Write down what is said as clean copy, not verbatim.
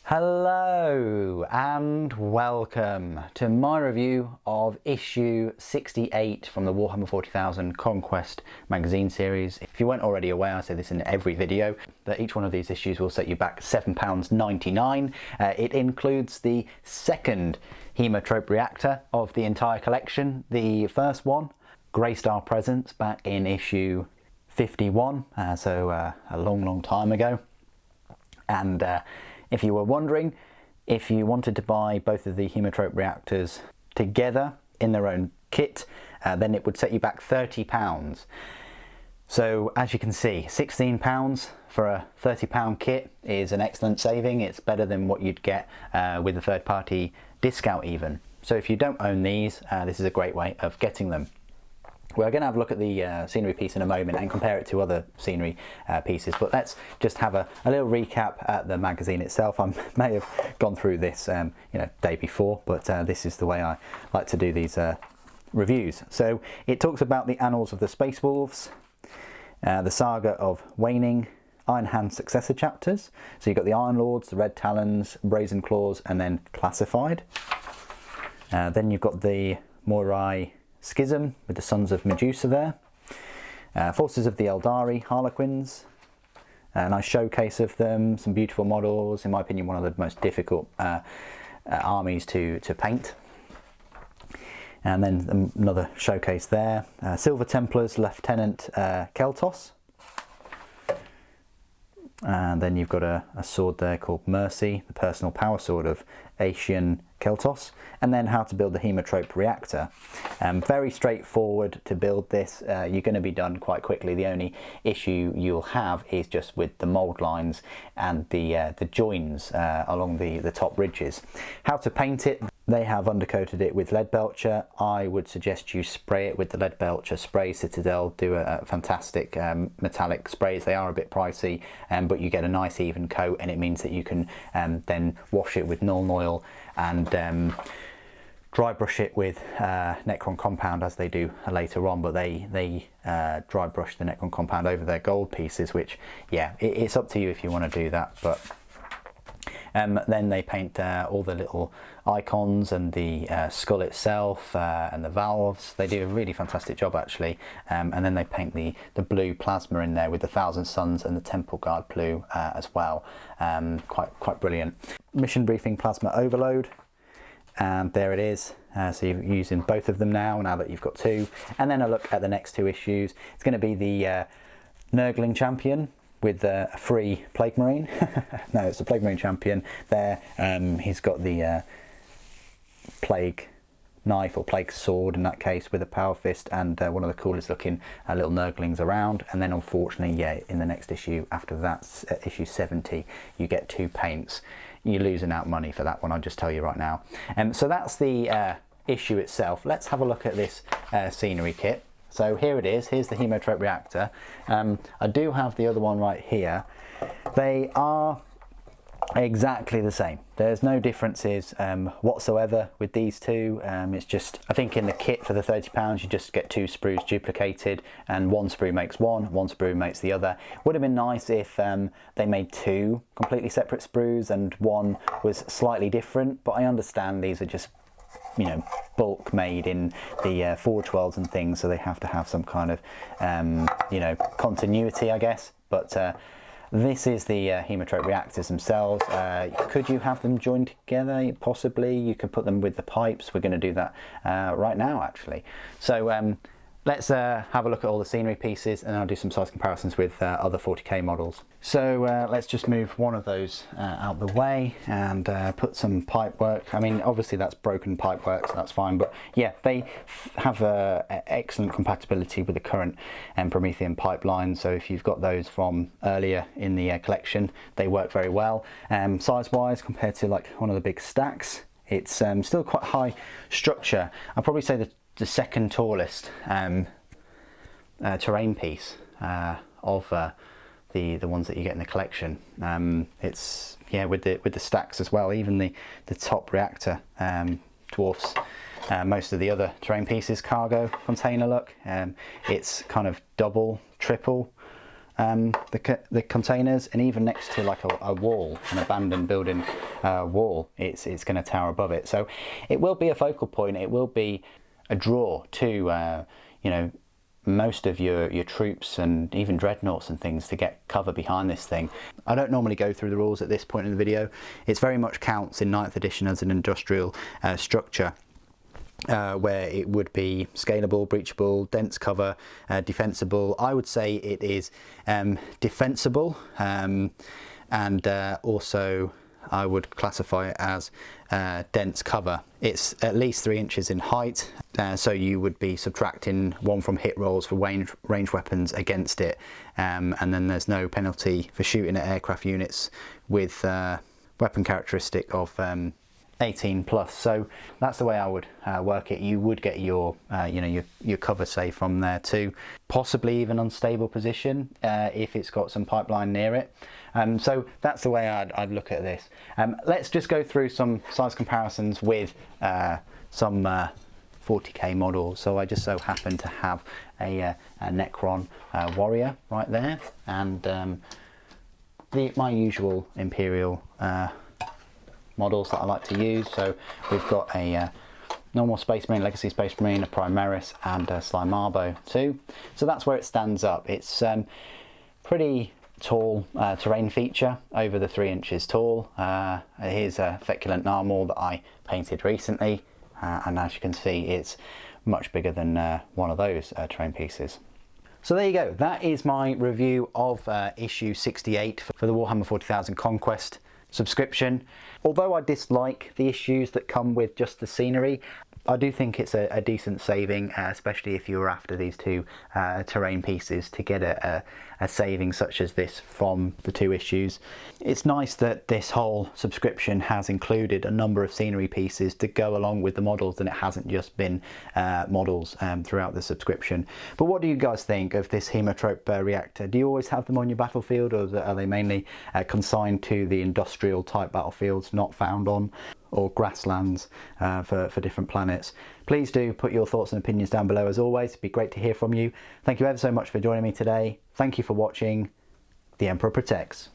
Hello and welcome to my review of issue 68 from the Warhammer 40,000 Conquest magazine series. If you weren't already aware, I say this in every video, that each one of these issues will set you back £7.99. It includes the second Hemotrope reactor of the entire collection. The first one, Greystar Presents, back in issue 51, so a long time ago. And if you were wondering, if you wanted to buy both of the Hemotrope reactors together in their own kit, then it would set you back £30. So as you can see, £16 for a £30 kit is an excellent saving. It's better than what you'd get with a third-party discount even. So if you don't own these, this is a great way of getting them. We're going to have a look at the scenery piece in a moment and compare it to other scenery pieces, but let's just have a little recap at the magazine itself. I may have gone through this day before, but this is the way I like to do these reviews. So it talks about the annals of the Space Wolves, the saga of Waning, Iron Hand successor chapters. So you've got the Iron Lords, the Red Talons, Brazen Claws, and then Classified. Then you've got the Moirai Schism with the Sons of Medusa there. Forces of the Eldari, Harlequins. A nice showcase of them, some beautiful models. In my opinion, one of the most difficult armies to paint. And then another showcase there. Silver Templars, Lieutenant Keltos. And then you've got a sword there called Mercy, the personal power sword of Asian Keltos, and then how to build the Hemotrope reactor. Very straightforward to build this. You're going to be done quite quickly. The only issue you'll have is just with the mould lines and the joins along the top ridges. How to paint it. They have undercoated it with lead belcher. I would suggest you spray it with the lead belcher spray. Citadel do a fantastic metallic sprays. They are a bit pricey, but you get a nice even coat, and it means that you can then wash it with Nuln Oil and dry brush it with Necron Compound as they do later on. But they dry brush the Necron Compound over their gold pieces, which, yeah, it's up to you if you want to do that. But then they paint all the little icons and the skull itself and the valves. They do a really fantastic job, actually. And then they paint the blue plasma in there with the Thousand Suns and the Temple Guard blue as well. Quite brilliant. Mission briefing plasma overload. And there it is. So you're using both of them now that you've got two. And then a look at the next two issues. It's going to be the Nurgling Champion with a free Plague Marine. No, it's the Plague Marine Champion there. He's got the Plague Knife or Plague Sword in that case with a Power Fist, and one of the coolest looking little Nurglings around. And then unfortunately, yeah, in the next issue after that, issue 70, you get two paints. You're losing out money for that one, I'll just tell you right now. So that's the issue itself. Let's have a look at this scenery kit. So here it is. Here's the Hemotrope reactor. I do have the other one right here. They are exactly the same. There's no differences whatsoever with these two. It's just, I think in the kit for the £30 you just get two sprues duplicated, and one sprue makes one sprue makes the other. Would have been nice if they made two completely separate sprues and one was slightly different, but I understand these are just, you know, bulk made in the Forge Worlds and things, so they have to have some kind of continuity, I guess. But this is the Hemotrope reactors themselves. Could you have them joined together? Possibly. You could put them with the pipes. We're going to do that right now, actually. So let's have a look at all the scenery pieces, and I'll do some size comparisons with other 40k models. So let's just move one of those out the way and put some pipe work. I mean, obviously that's broken pipe work, so that's fine, but yeah, they have excellent compatibility with the current Promethean pipeline. So if you've got those from earlier in the collection, they work very well. Size-wise, compared to like one of the big stacks, it's still quite high structure. I'd probably say the second tallest terrain piece of the ones that you get in the collection. It's, yeah, with the stacks as well. Even the top reactor dwarfs most of the other terrain pieces. Cargo container look. It's kind of double, triple the containers, and even next to like a wall, an abandoned building wall, it's going to tower above it. So it will be a focal point, it will be a draw to you know, most of your troops and even dreadnoughts and things to get cover behind this thing. I don't normally go through the rules at this point in the video. It's very much counts in 9th edition as an industrial structure, where it would be scalable, breachable, dense cover, defensible. I would say it is defensible, and also I would classify it as dense cover. It's at least 3 inches in height, so you would be subtracting 1 from hit rolls for range weapons against it, and then there's no penalty for shooting at aircraft units with weapon characteristic of 18 plus. So that's the way I would work it. You would get your you know, your cover say from there too, possibly even unstable position if it's got some pipeline near it. So that's the way I'd look at this. Let's just go through some size comparisons with some 40k models. So I just so happen to have a Necron warrior right there, and my usual Imperial models that I like to use. So we've got a normal Space Marine, Legacy Space Marine, a Primaris, and a Slimarbo too. So that's where it stands up. It's pretty tall terrain feature, over the 3 inches tall. Here's a Feculent Narmal that I painted recently, and as you can see, it's much bigger than one of those terrain pieces. So there you go, that is my review of issue 68 for the Warhammer 40,000 Conquest subscription. Although I dislike the issues that come with just the scenery, I do think it's a decent saving, especially if you were after these 2 terrain pieces, to get a saving such as this from the 2 issues. It's nice that this whole subscription has included a number of scenery pieces to go along with the models, and it hasn't just been models throughout the subscription. But what do you guys think of this Hemotrope reactor? Do you always have them on your battlefield, or are they mainly consigned to the industrial type battlefields not found on, or grasslands for different planets? Please do put your thoughts and opinions down below. As always, it'd be great to hear from you. Thank you ever so much for joining me today. Thank you for watching. The Emperor protects.